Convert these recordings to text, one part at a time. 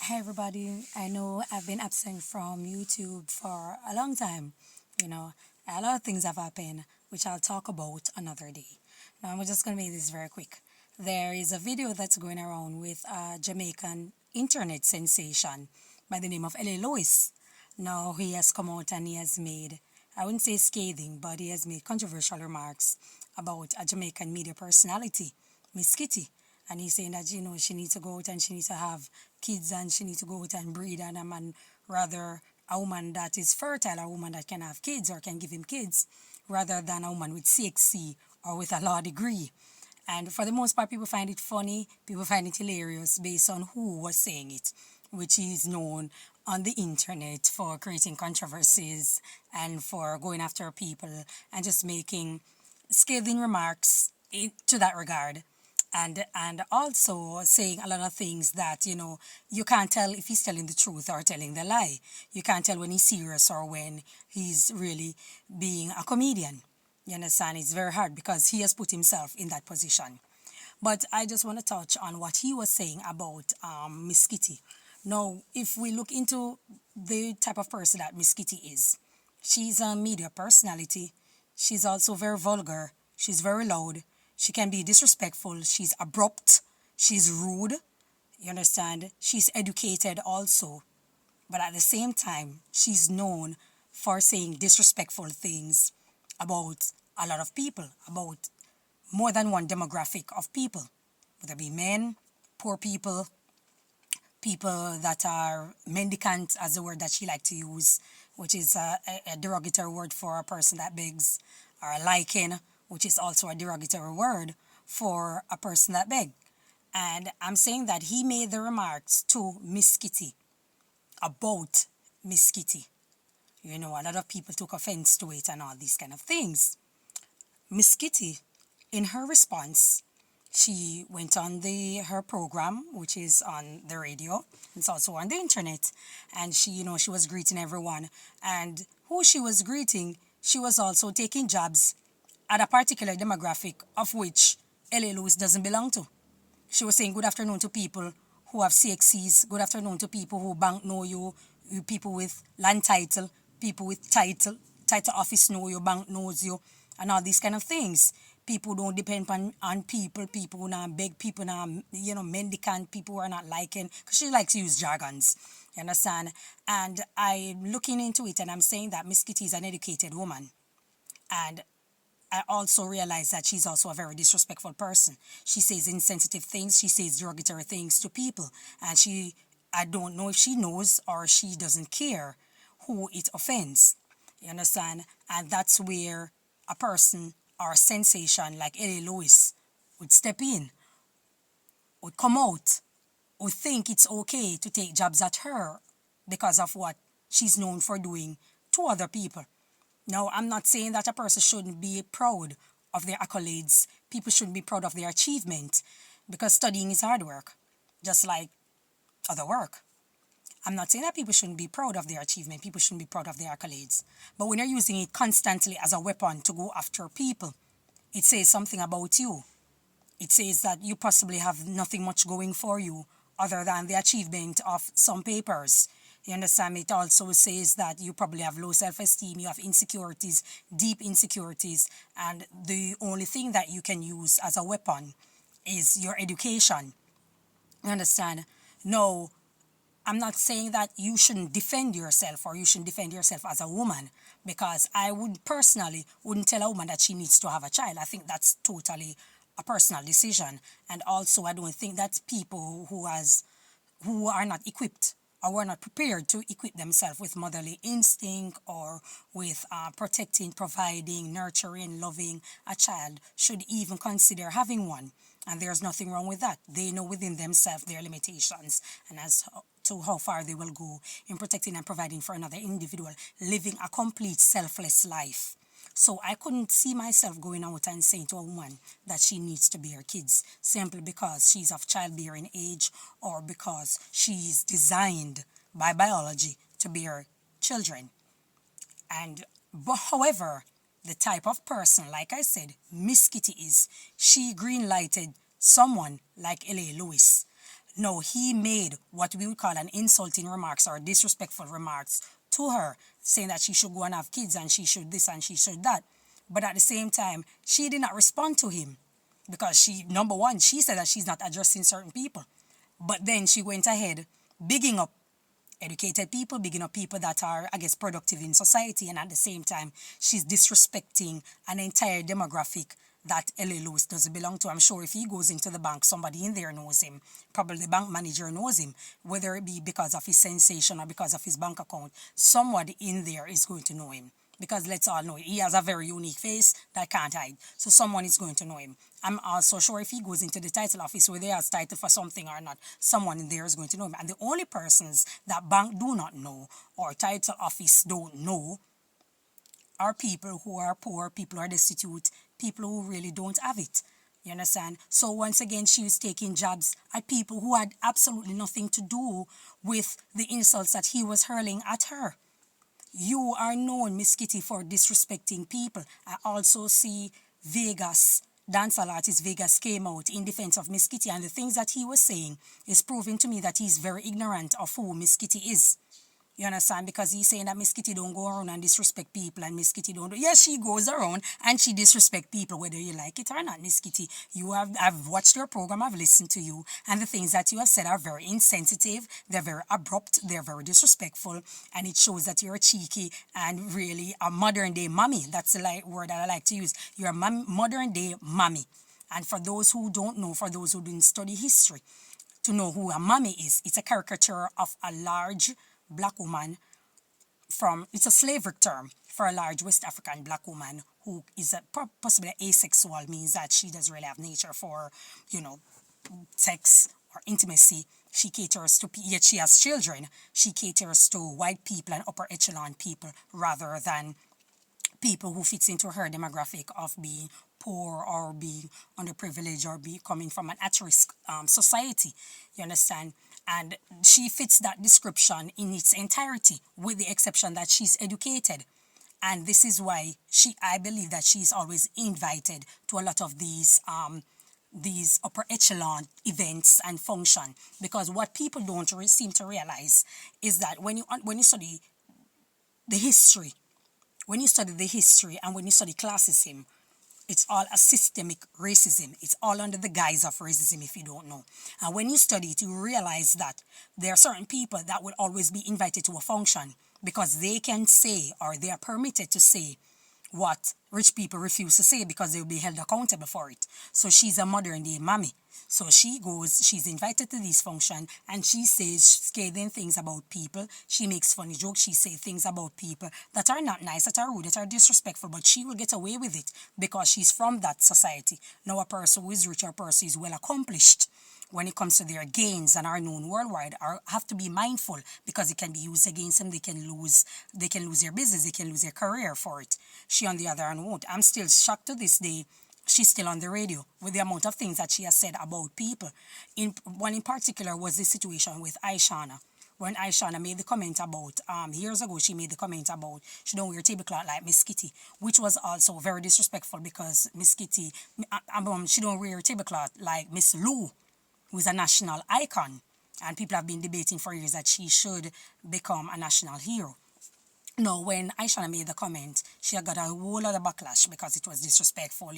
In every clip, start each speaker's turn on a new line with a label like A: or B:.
A: Hi everybody. I know I've been absent from YouTube for a long time. You know, a lot of things have happened, which I'll talk about another day. Now I'm just gonna make this very quick. There is a video that's going around with a Jamaican internet sensation by the name of L.A. Lewis. Now he has come out and he has made, I wouldn't say scathing, but he has made controversial remarks about a Jamaican media personality, Miss Kitty. And he's saying that, she needs to go out and she needs to have kids and she needs to go out and breed and a man, rather a woman that is fertile, a woman that can have kids or can give him kids, rather than a woman with CXC or with a law degree. And for the most part, people find it funny, people find it hilarious based on who was saying it, which is known on the internet for creating controversies and for going after people and just making scathing remarks to that regard. And also saying a lot of things that you can't tell if he's telling the truth or telling the lie. You can't tell when he's serious or when he's really being a comedian. You understand? It's very hard because he has put himself in that position. But I just want to touch on what he was saying about Miss Kitty. Now, if we look into the type of person that Miss Kitty is, she's a media personality. She's also very vulgar. She's very loud. She can be disrespectful. She's abrupt. She's rude. You understand? She's educated also. But at the same time, she's known for saying disrespectful things about a lot of people, about more than one demographic of people, whether it be men, poor people, people that are mendicant, as the word that she liked to use, which is a derogatory word for a person that begs, or a lichen, which is also a derogatory word for a person that begs. And I'm saying that he made the remarks to Miss Kitty about Miss Kitty. A lot of people took offense to it and all these kind of things. Miss Kitty, in her response, she went on her program, which is on the radio. It's also on the internet. And she was greeting everyone. And who she was greeting, she was also taking jabs at a particular demographic of which L.A. Lewis doesn't belong to. She was saying good afternoon to people who have CXCs, good afternoon to people who bank know you, people with land title, people with title office know you, bank knows you, and all these kind of things. People don't depend on people who not beg, people not, mendicant, people who are not liking, because she likes to use jargons, you understand? And I'm looking into it and I'm saying that Miss Kitty is an educated woman. And I also realize that she's also a very disrespectful person. She says insensitive things, she says derogatory things to people, and I don't know if she knows or she doesn't care who it offends. You understand? And that's where a person or a sensation like L.A. Lewis would step in, would come out, would think it's okay to take jabs at her because of what she's known for doing to other people. Now, I'm not saying that a person shouldn't be proud of their accolades. People shouldn't be proud of their achievement because studying is hard work, just like other work. I'm not saying that people shouldn't be proud of their achievement. People shouldn't be proud of their accolades. But when you're using it constantly as a weapon to go after people, it says something about you. It says that you possibly have nothing much going for you other than the achievement of some papers. You understand me? It also says that you probably have low self-esteem, you have insecurities, deep insecurities, and the only thing that you can use as a weapon is your education. You understand? No, I'm not saying that you shouldn't defend yourself or you shouldn't defend yourself as a woman, because I would personally wouldn't tell a woman that she needs to have a child. I think that's totally a personal decision. And also I don't think that people who are not equipped or were not prepared to equip themselves with motherly instinct or with protecting, providing, nurturing, loving a child should even consider having one. And there's nothing wrong with that. They know within themselves their limitations and as to how far they will go in protecting and providing for another individual, living a complete selfless life. So I couldn't see myself going out and saying to a woman that she needs to bear kids simply because she's of childbearing age or because she's designed by biology to bear children. However, the type of person, like I said, Miss Kitty is, she green-lighted someone like L.A. Lewis. No, he made what we would call an insulting remarks or disrespectful remarks to her, saying that she should go and have kids and she should this and she should that. But at the same time, she did not respond to him because she, number one, she said that she's not addressing certain people. But then she went ahead bigging up educated people, bigging up people that are, I guess, productive in society, and at the same time, she's disrespecting an entire demographic that L.A. Lewis doesn't belong to. I'm sure if he goes into the bank, somebody in there knows him. Probably the bank manager knows him, whether it be because of his sensation or because of his bank account. Somebody in there is going to know him. Because let's all know it, he has a very unique face that can't hide. So someone is going to know him. I'm also sure if he goes into the title office, whether he has title for something or not, someone in there is going to know him. And the only persons that bank do not know or title office don't know are people who are poor, people who are destitute, people who really don't have it. You understand? So once again, she was taking jabs at people who had absolutely nothing to do with the insults that he was hurling at her. You are known, Miss Kitty, for disrespecting people. I also see Vegas, dancehall artist Vegas came out in defense of Miss Kitty, and the things that he was saying is proving to me that he's very ignorant of who Miss Kitty is. You understand? Because he's saying that Miss Kitty don't go around and disrespect people and Miss Kitty don't do. Yes, she goes around and she disrespect people, whether you like it or not, Miss Kitty. I've watched your program, I've listened to you, and the things that you have said are very insensitive, they're very abrupt, they're very disrespectful, and it shows that you're a cheeky and really a modern day mommy. That's the word that I like to use. You're a modern day mommy. And for those who don't know, for those who didn't study history, to know who a mommy is, it's a caricature of a large black woman it's a slavery term for a large West African black woman who is possibly asexual, means that she doesn't really have nature for, sex or intimacy. She caters to, yet she has children. She caters to white people and upper echelon people rather than people who fits into her demographic of being poor or being underprivileged or coming from an at-risk society. You understand? And she fits that description in its entirety, with the exception that she's educated. And this is why I believe that she's always invited to a lot of these upper echelon events and function. Because what people don't seem to realize is that when you study the history, and when you study classism, it's all a systemic racism. It's all under the guise of racism, if you don't know. And when you study it, you realize that there are certain people that will always be invited to a function because they can say, or they are permitted to say, what rich people refuse to say because they will be held accountable for it. So she's a modern day mommy. So she's invited to this function and she says scathing things about people. She makes funny jokes. She says things about people that are not nice, that are rude, that are disrespectful, but she will get away with it because she's from that society. Now a person who is rich or a person who is well accomplished when it comes to their gains and are known worldwide have to be mindful because it can be used against them. They can lose their business, they can lose their career for it. She on the other hand won't. I'm still shocked to this day. She's still on the radio with the amount of things that she has said about people. One in particular was the situation with Ishawna. When Ishawna made the comment about, years ago, she made the comment about she don't wear tablecloth like Miss Kitty, which was also very disrespectful because Miss Kitty, she don't wear tablecloth like Miss Lou, who is a national icon. And people have been debating for years that she should become a national hero. No, when Ishawna made the comment, she had got a whole lot of backlash because it was disrespectful,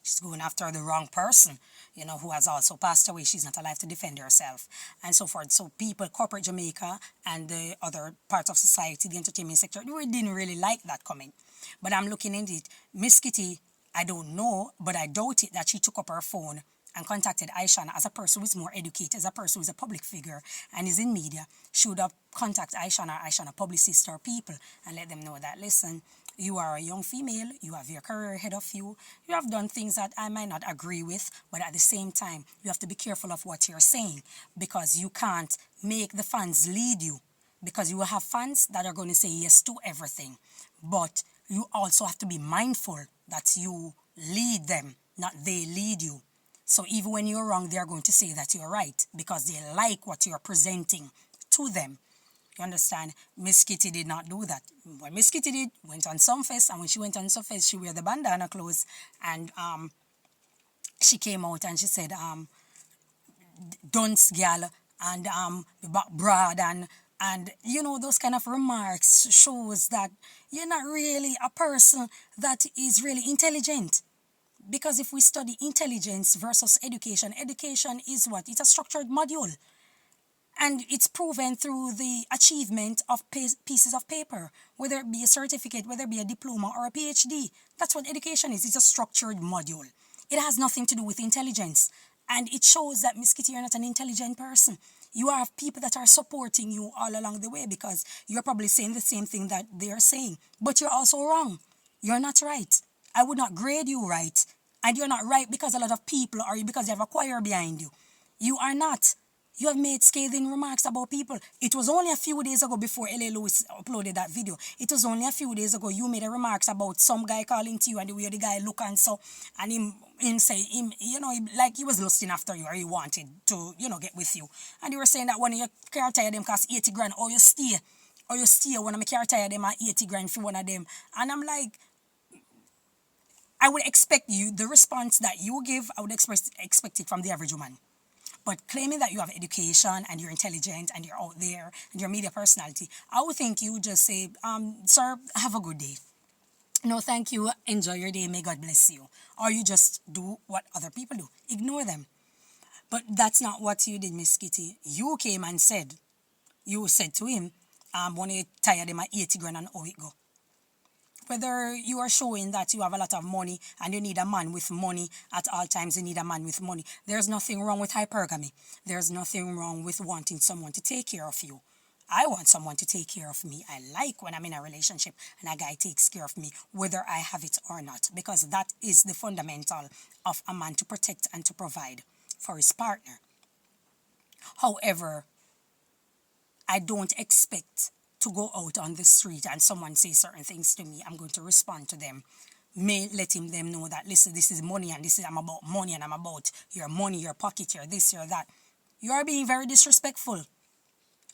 A: She's going after the wrong person, who has also passed away. She's not alive to defend herself and so forth. So people, corporate Jamaica and the other parts of society, the entertainment sector, they didn't really like that comment. But I'm looking into it. Miss Kitty, I don't know, but I doubt it that she took up her phone and contacted Ishawna as a person who is more educated, as a person who is a public figure and is in media. She would have contacted Ishawna publicist or people and let them know that, listen, you are a young female, you have your career ahead of you, you have done things that I might not agree with, but at the same time, you have to be careful of what you're saying because you can't make the fans lead you because you will have fans that are going to say yes to everything. But you also have to be mindful that you lead them, not they lead you. So even when you're wrong, they're going to say that you're right because they like what you're presenting to them. You understand? Miss Kitty did not do that. What Miss Kitty did, went on Sumfest, and when she went on Sumfest, she wore the bandana clothes, and she came out and she said, dunce gal and back broad and those kind of remarks shows that you're not really a person that is really intelligent. Because if we study intelligence versus education, education is what? It's a structured module. And it's proven through the achievement of pieces of paper, whether it be a certificate, whether it be a diploma or a PhD. That's what education is. It's a structured module. It has nothing to do with intelligence. And it shows that, Miss Kitty, you're not an intelligent person. You have people that are supporting you all along the way because you're probably saying the same thing that they're saying. But you're also wrong. You're not right. I would not grade you right. And you're not right because a lot of people or because you have a choir behind you. You are not. You have made scathing remarks about people. It was only a few days ago before L.A. Lewis uploaded that video. It was only a few days ago you made a remarks about some guy calling to you and the way the guy look and so, and him say, like he was lusting after you or he wanted to, get with you. And you were saying that when your car tire them cost 80 grand or you stay when my car tire them at 80 grand for one of them. And I'm like, I would expect you, the response that you give, I would expect it from the average woman. But claiming that you have education and you're intelligent and you're out there and you're a media personality, I would think you would just say, sir, have a good day. No, thank you. Enjoy your day. May God bless you. Or you just do what other people do. Ignore them. But that's not what you did, Miss Kitty. You came and you said to him, when you tired him at 80 grand and how it go. Whether you are showing that you have a lot of money and you need a man with money at all times, you need a man with money. There's nothing wrong with hypergamy. There's nothing wrong with wanting someone to take care of you. I want someone to take care of me. I like when I'm in a relationship and a guy takes care of me, whether I have it or not, because that is the fundamental of a man, to protect and to provide for his partner. However, I don't expect to go out on the street and someone says certain things to me, I'm going to respond to them. Letting them know that, listen, this is money and I'm about money and I'm about your money, your pocket, your this, your that. You are being very disrespectful.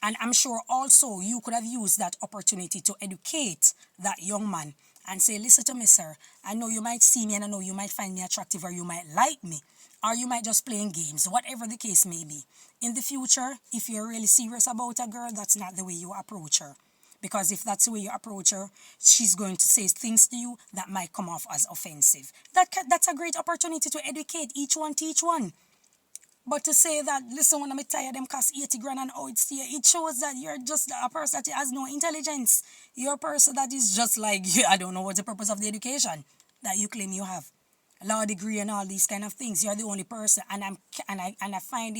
A: And I'm sure also you could have used that opportunity to educate that young man and say, listen to me, sir, I know you might see me and I know you might find me attractive or you might like me or you might just playing games, whatever the case may be. In the future, if you're really serious about a girl, that's not the way you approach her. Because if that's the way you approach her, she's going to say things to you that might come off as offensive. That's a great opportunity to educate each one, teach one. But to say that, listen, when I'm tired, them cost 80 grand and oh, it shows that you're just a person that has no intelligence. You're a person that is just like, I don't know what's the purpose of the education that you claim you have. Law degree and all these kind of things. You're the only person. And I find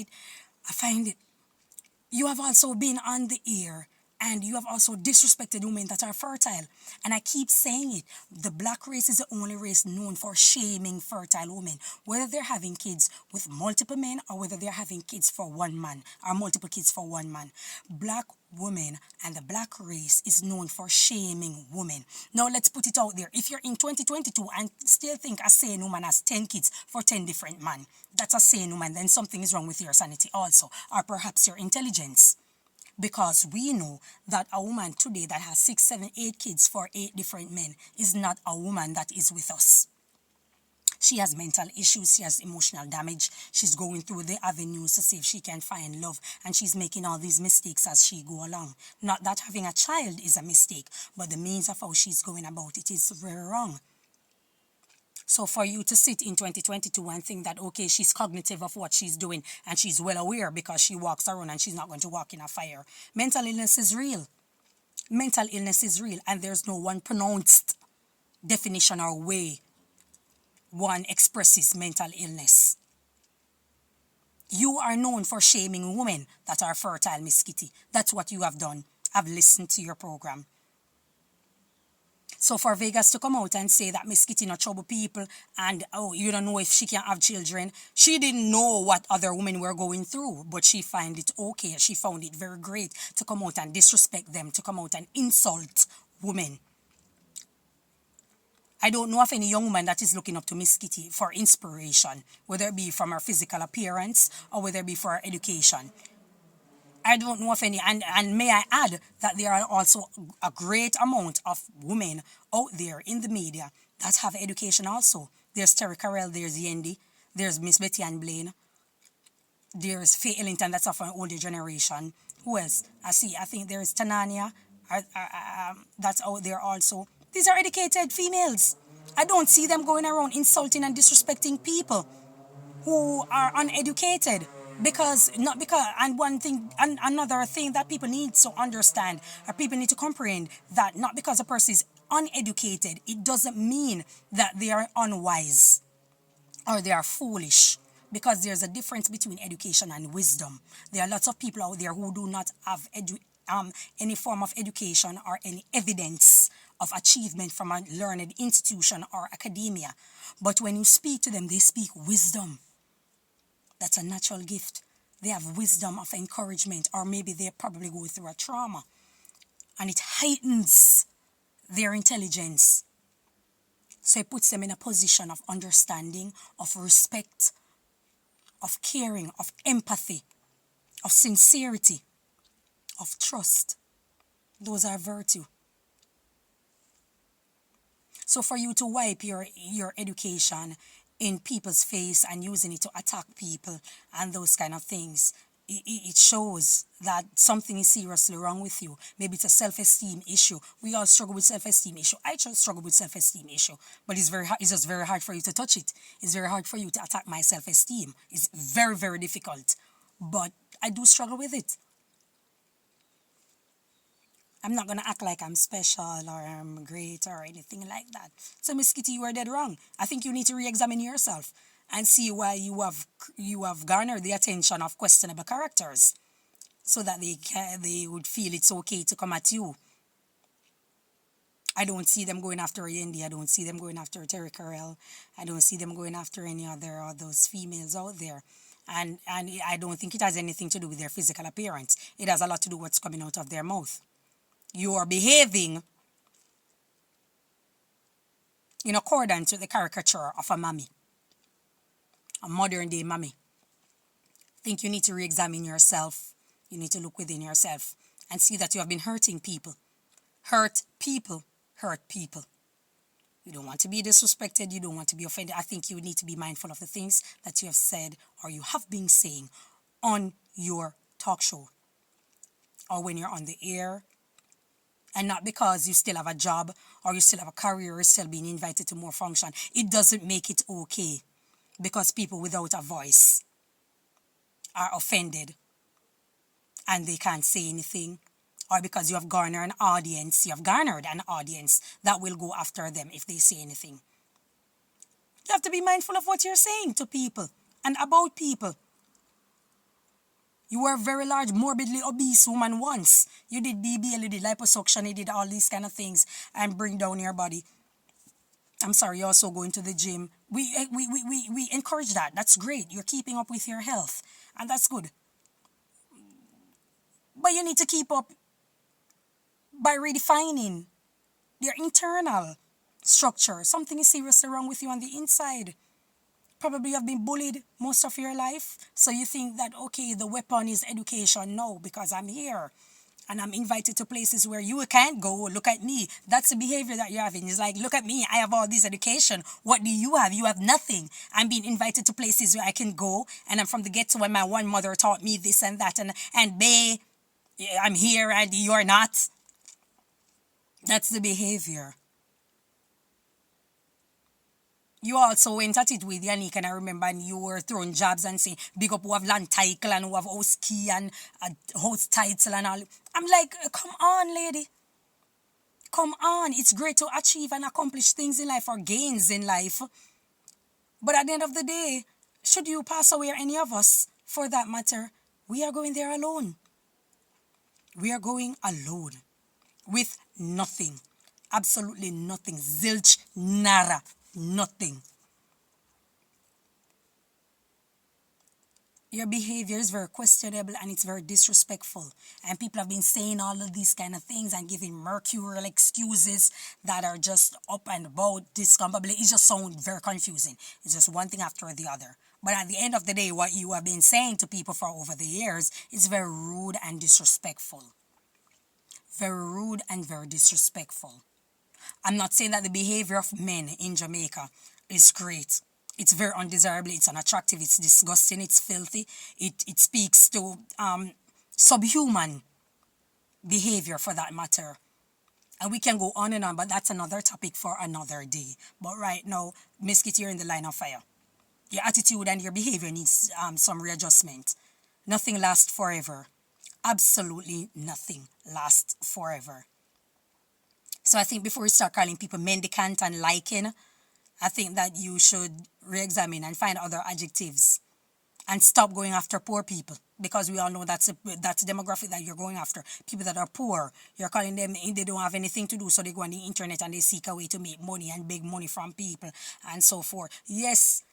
A: it. You have also been on the air and you have also disrespected women that are fertile. And I keep saying it. The black race is the only race known for shaming fertile women. Whether they're having kids with multiple men or whether they're having kids for one man or multiple kids for one man. Black women and the black race is known for shaming women. Now let's put it out there. If you're in 2022 and still think a sane woman has 10 kids for 10 different men, that's a sane woman, then something is wrong with your sanity also. Or perhaps your intelligence. Because we know that a woman today that has 6, 7, 8 kids for 8 different men is not a woman that is with us. She has mental issues, she has emotional damage, she's going through the avenues to see if she can find love, and she's making all these mistakes as she go along. Not that having a child is a mistake, but the means of how she's going about it is very wrong. So for you to sit in 2022 and think that, okay, she's cognitive of what she's doing and she's well aware because she walks around and she's not going to walk in a fire. Mental illness is real. Mental illness is real, and there's no one pronounced definition or way one expresses mental illness. You are known for shaming women that are fertile, Miss Kitty. That's what you have done. I've listened to your program. So for Vegas to come out and say that Miss Kitty not trouble people and, oh, you don't know if she can have children. She didn't know what other women were going through, but she found it okay. She found it very great to come out and disrespect them, to come out and insult women. I don't know of any young woman that is looking up to Miss Kitty for inspiration, whether it be from her physical appearance or whether it be for her education. I don't know of any, and may I add that there are also a great amount of women out there in the media that have education also. There's Terry Carell, there's Yendi, there's Miss Betty Ann Blaine. There's Faye Ellington, that's of an older generation. Who else? I think there's Tanania, that's out there also. These are educated females. I don't see them going around insulting and disrespecting people who are uneducated. Because not because and one thing and another thing that people need to understand, or people need to comprehend, that not because a person is uneducated, it doesn't mean that they are unwise or they are foolish, because there's a difference between education and wisdom. There are lots of people out there who do not have any form of education or any evidence of achievement from a learned institution or academia. But when you speak to them, they speak wisdom. That's a natural gift. They have wisdom of encouragement, or maybe they probably go through a trauma, and it heightens their intelligence. So it puts them in a position of understanding, of respect, of caring, of empathy, of sincerity, of trust. Those are virtue. So for you to wipe your education in people's face and using it to attack people and those kind of things, it shows that something is seriously wrong with you. Maybe it's a self-esteem issue. We all struggle with self-esteem issue. I just struggle with self-esteem issue. But it's very hard, it's just very hard for you to touch it. It's very hard for you to attack my self-esteem. It's very, very difficult. But I do struggle with it. I'm not going to act like I'm special or I'm great or anything like that. So, Miss Kitty, you are dead wrong. I think you need to re-examine yourself and see why you have garnered the attention of questionable characters, so that they would feel it's okay to come at you. I don't see them going after Yendi. I don't see them going after Terry Carell. I don't see them going after any other of those females out there. And I don't think it has anything to do with their physical appearance. It has a lot to do with what's coming out of their mouth. You are behaving in accordance with the caricature of a mommy, a modern day mommy. I think you need to re-examine yourself. You need to look within yourself and see that you have been hurting people. Hurt people, hurt people. You don't want to be disrespected. You don't want to be offended. I think you need to be mindful of the things that you have said or you have been saying on your talk show or when you're on the air. And not because you still have a job or you still have a career or still being invited to more function. It doesn't make it okay because people without a voice are offended and they can't say anything. Or because you have garnered an audience that will go after them if they say anything. You have to be mindful of what you're saying to people and about people. You were a very large, morbidly obese woman once. You did BBL, you did liposuction, you did all these kind of things and bring down your body. I'm sorry, you're also going to the gym. We encourage that. That's great. You're keeping up with your health. And that's good. But you need to keep up by redefining your internal structure. Something is seriously wrong with you on the inside. Probably you have been bullied most of your life. So you think that, okay, the weapon is education. No, because I'm here. And I'm invited to places where you can't go. Look at me. That's the behavior that you're having. It's like, look at me. I have all this education. What do you have? You have nothing. I'm being invited to places where I can go. And I'm from the ghetto when my one mother taught me this and that. And bae, I'm here and you're not. That's the behavior. You also went at it with Yanique, and I remember, and you were throwing jabs and saying, big up who have land title and who have house key and house title and all. I'm like, come on, lady. Come on. It's great to achieve and accomplish things in life or gains in life. But at the end of the day, should you pass away or any of us, for that matter, we are going there alone. We are going alone. With nothing. Absolutely nothing. Zilch, nara. Nothing. Your behavior is very questionable and it's very disrespectful. And people have been saying all of these kind of things and giving mercurial excuses that are just up and about, discombobulated. It just sounds very confusing. It's just one thing after the other. But at the end of the day, what you have been saying to people for over the years is very rude and disrespectful. Very rude and very disrespectful. I'm not saying that the behavior of men in Jamaica is great. It's very undesirable, it's unattractive, it's disgusting, it's filthy. It speaks to subhuman behavior for that matter. And we can go on and on, but that's another topic for another day. But right now, Miss Kitty, you're in the line of fire. Your attitude and your behavior needs some readjustment. Nothing lasts forever. Absolutely nothing lasts forever. So I think before you start calling people mendicant and liking, I think that you should re-examine and find other adjectives and stop going after poor people, because we all know that's the demographic that you're going after. People that are poor, you're calling them, they don't have anything to do, so they go on the internet and they seek a way to make money and beg money from people and so forth. Yes,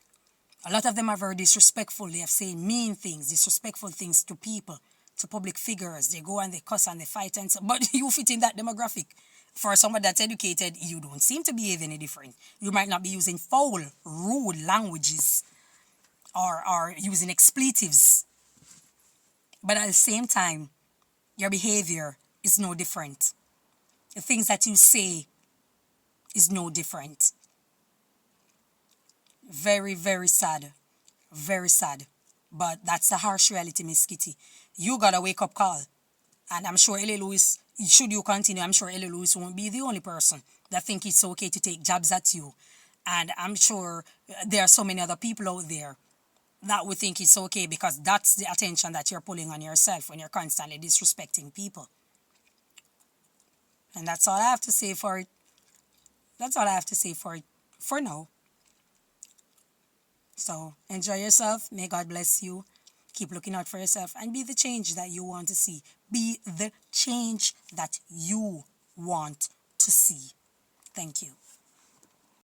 A: a lot of them are very disrespectful. They have said mean things, disrespectful things to people, to public figures. They go and they cuss and they fight and so, but you fit in that demographic. For someone that's educated, you don't seem to behave any different. You might not be using foul, rude languages or using expletives. But at the same time, your behavior is no different. The things that you say is no different. Very, very sad. Very sad. But that's the harsh reality, Miss Kitty. You got a wake-up call. And I'm sure Ellie Lewis, should you continue, I'm sure Ellie Lewis won't be the only person that think it's okay to take jabs at you. And I'm sure there are so many other people out there that would think it's okay, because that's the attention that you're pulling on yourself when you're constantly disrespecting people. And that's all I have to say for it. That's all I have to say for it for now. So enjoy yourself. May God bless you. Keep looking out for yourself and be the change that you want to see. Be the change that you want to see. Thank you.